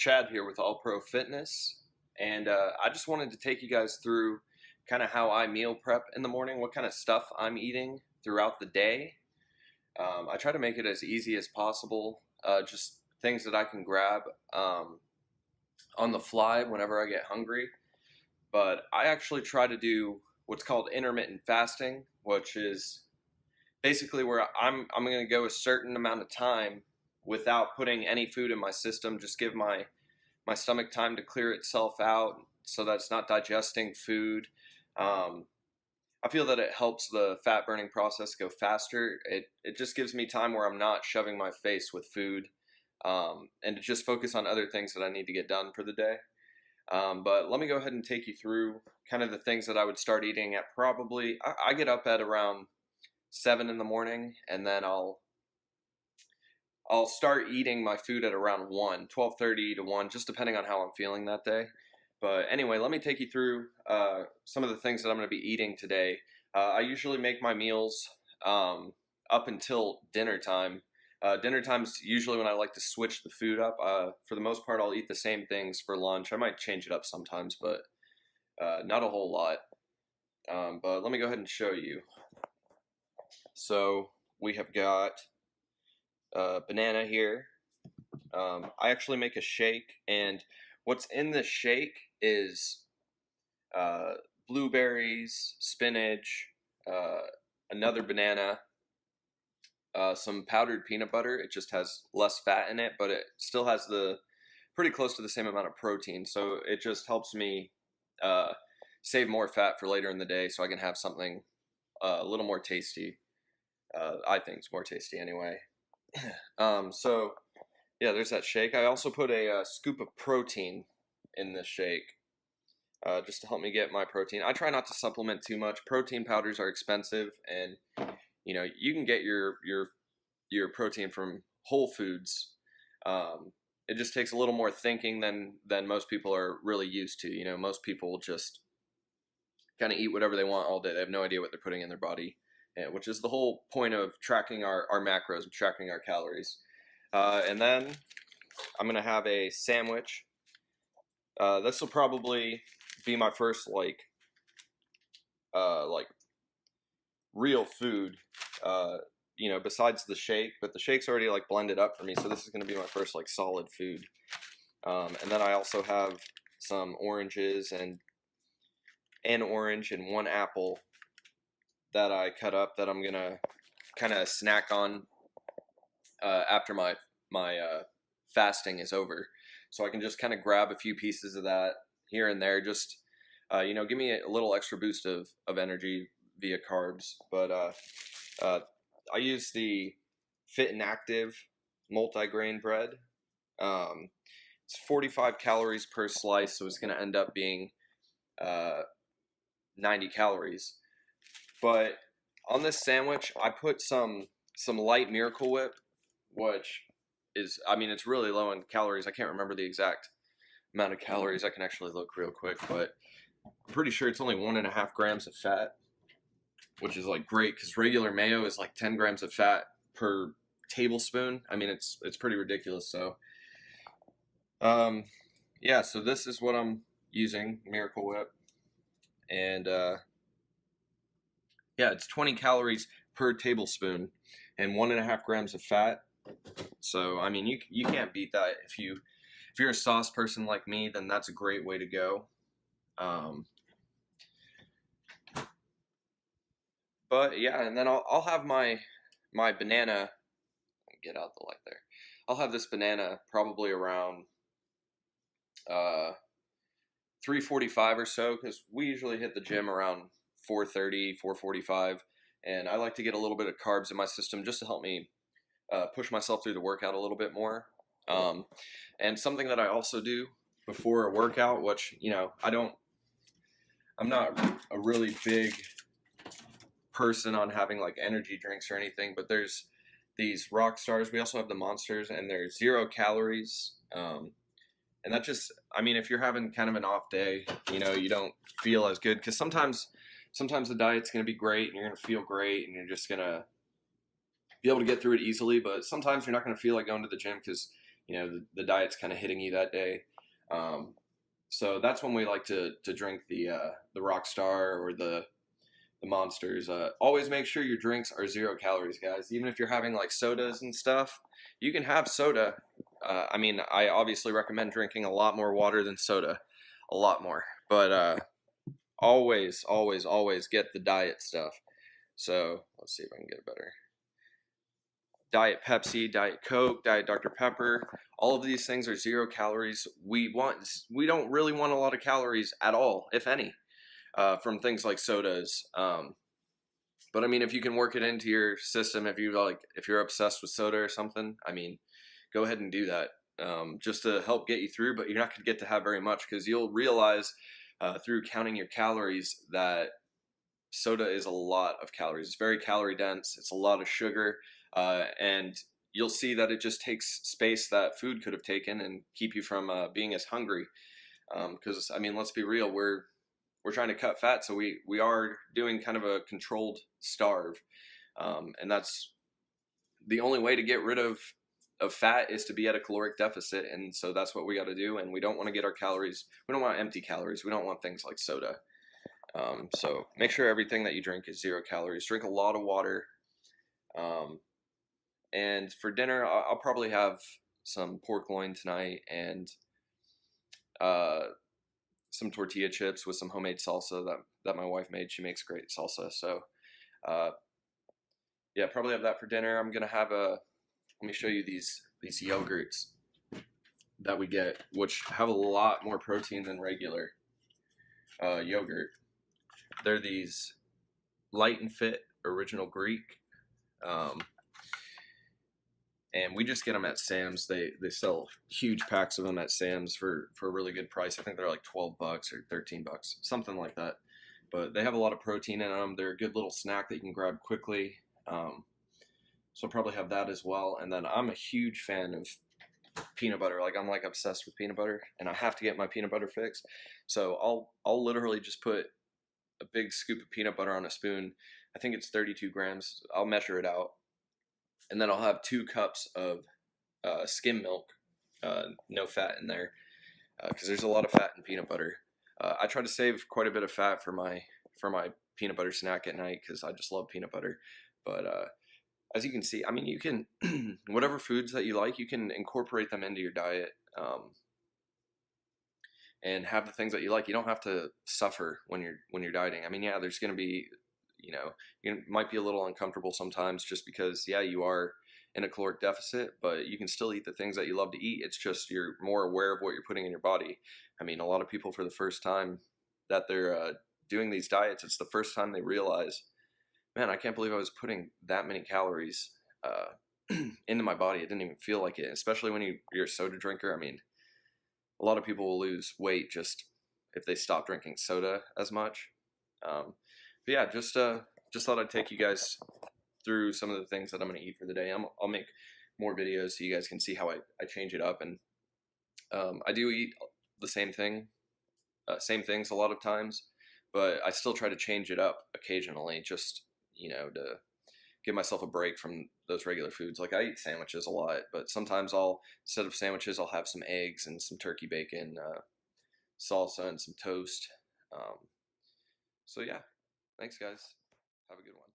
Chad here with All Pro Fitness, and I just wanted to take you guys through kind of how I meal prep in the morning, what kind of stuff I'm eating throughout the day. I try to make it as easy as possible, just things that I can grab on the fly whenever I get hungry. But I actually try to do what's called intermittent fasting, which is basically where I'm going to go a certain amount of time without putting any food in my system, just give my stomach time to clear itself out so that it's not digesting food. I feel that it helps the fat burning process go faster. It just gives me time where I'm not shoving my face with food, and to just focus on other things that I need to get done for the day. But let me go ahead and take you through kind of the things that I would start eating at probably, I get up at around 7 in the morning, and then I'll start eating my food at around 1, 12:30 to 1, just depending on how I'm feeling that day. But anyway, let me take you through some of the things that I'm going to be eating today. I usually make my meals up until dinner time. Dinner time's usually when I like to switch the food up. For the most part, I'll eat the same things for lunch. I might change it up sometimes, but not a whole lot. But let me go ahead and show you. So we have got banana here. I actually make a shake, and what's in the shake is blueberries, spinach, another banana, some powdered peanut butter. It just has less fat in it, but it still has the pretty close to the same amount of protein. So it just helps me save more fat for later in the day, so I can have something a little more tasty. I think it's more tasty anyway. So yeah, there's that shake. I also put a scoop of protein in this shake, just to help me get my protein. I try not to supplement too much. Protein powders are expensive, and you can get your protein from Whole Foods. It just takes a little more thinking than most people are really used to. Most people just kind of eat whatever they want all day. They have no idea what they're putting in their body. Which is the whole point of tracking our macros, tracking our calories. And then I'm going to have a sandwich. This will probably be my first like real food, besides the shake. But the shake's already like blended up for me, so this is going to be my first like solid food. And then I also have some oranges and an orange and one apple that I cut up that I'm gonna kind of snack on after my fasting is over. So I can just kind of grab a few pieces of that here and there, just give me a little extra boost of energy via carbs. But I use the Fit and Active multigrain bread. It's 45 calories per slice, so it's gonna end up being 90 calories. But on this sandwich, I put some light Miracle Whip, which is, it's really low in calories. I can't remember the exact amount of calories. I can actually look real quick, but I'm pretty sure it's only 1.5 grams of fat, which is like great because regular mayo is like 10 grams of fat per tablespoon. It's pretty ridiculous. So, yeah. So this is what I'm using, Miracle Whip, and yeah, it's 20 calories per tablespoon and 1.5 grams of fat. So, you can't beat that. If you're a sauce person like me, then that's a great way to go. But yeah, and then I'll have my banana. Get out the light there. I'll have this banana probably around 3:45 or so, because we usually hit the gym around 4:30, 4:45, and I like to get a little bit of carbs in my system just to help me push myself through the workout a little bit more. And something that I also do before a workout, which I'm not a really big person on having like energy drinks or anything, but there's these Rock Stars. We also have the Monsters, and they're 0 calories. And that just, if you're having kind of an off day, you don't feel as good, because sometimes the diet's going to be great and you're going to feel great and you're just going to be able to get through it easily. But sometimes you're not going to feel like going to the gym because you know, the diet's kind of hitting you that day. Um, so that's when we like to drink the Rockstar or the Monsters. Always make sure your drinks are 0 calories, guys. Even if you're having like sodas and stuff, you can have soda. I mean, I obviously recommend drinking a lot more water than soda, a lot more. But always, always, always get the diet stuff. So let's see if I can get it better. Diet Pepsi, Diet Coke, Diet Dr. Pepper. All of these things are 0 calories. We don't really want a lot of calories at all, if any, from things like sodas. But I mean, if you can work it into your system, if you're obsessed with soda or something, I mean, go ahead and do that, just to help get you through. But you're not going to get to have very much, because you'll realize through counting your calories that soda is a lot of calories. It's very calorie dense. It's a lot of sugar, and you'll see that it just takes space that food could have taken and keep you from being as hungry. Because I mean, let's be real, we're trying to cut fat, so we are doing kind of a controlled starve, and that's the only way to get rid of fat, is to be at a caloric deficit. And so that's what we got to do. And we don't want to get our calories. We don't want empty calories. We don't want things like soda. So make sure everything that you drink is 0 calories. Drink a lot of water. And for dinner, I'll probably have some pork loin tonight, and some tortilla chips with some homemade salsa that my wife made. She makes great salsa. So yeah, probably have that for dinner. I'm gonna have let me show you these yogurts that we get, which have a lot more protein than regular yogurt. They're these Light and Fit Original Greek, and we just get them at Sam's. They sell huge packs of them at Sam's for a really good price. I think they're like $12 or $13, something like that. But they have a lot of protein in them. They're a good little snack that you can grab quickly. So I'll probably have that as well. And then I'm a huge fan of peanut butter. Like, I'm like obsessed with peanut butter, and I have to get my peanut butter fix. So I'll literally just put a big scoop of peanut butter on a spoon. I think it's 32 grams. I'll measure it out. And then I'll have 2 cups of skim milk, no fat in there, because there's a lot of fat in peanut butter. I try to save quite a bit of fat for my peanut butter snack at night, because I just love peanut butter. But as you can see, I mean, you can whatever foods that you like, you can incorporate them into your diet, and have the things that you like. You don't have to suffer when you're dieting. I mean, yeah, there's going to be, you might be a little uncomfortable sometimes, just because, yeah, you are in a caloric deficit, but you can still eat the things that you love to eat. It's just you're more aware of what you're putting in your body. I mean, a lot of people, for the first time that they're doing these diets, it's the first time they realize, man, I can't believe I was putting that many calories into my body. It didn't even feel like it, especially when you're a soda drinker. I mean, a lot of people will lose weight just if they stop drinking soda as much. But yeah, just thought I'd take you guys through some of the things that I'm going to eat for the day. I'll make more videos so you guys can see how I change it up. And I do eat the same same things a lot of times, but I still try to change it up occasionally, just, to give myself a break from those regular foods. Like, I eat sandwiches a lot, but sometimes instead of sandwiches, I'll have some eggs and some turkey bacon, salsa, and some toast. So yeah, thanks guys. Have a good one.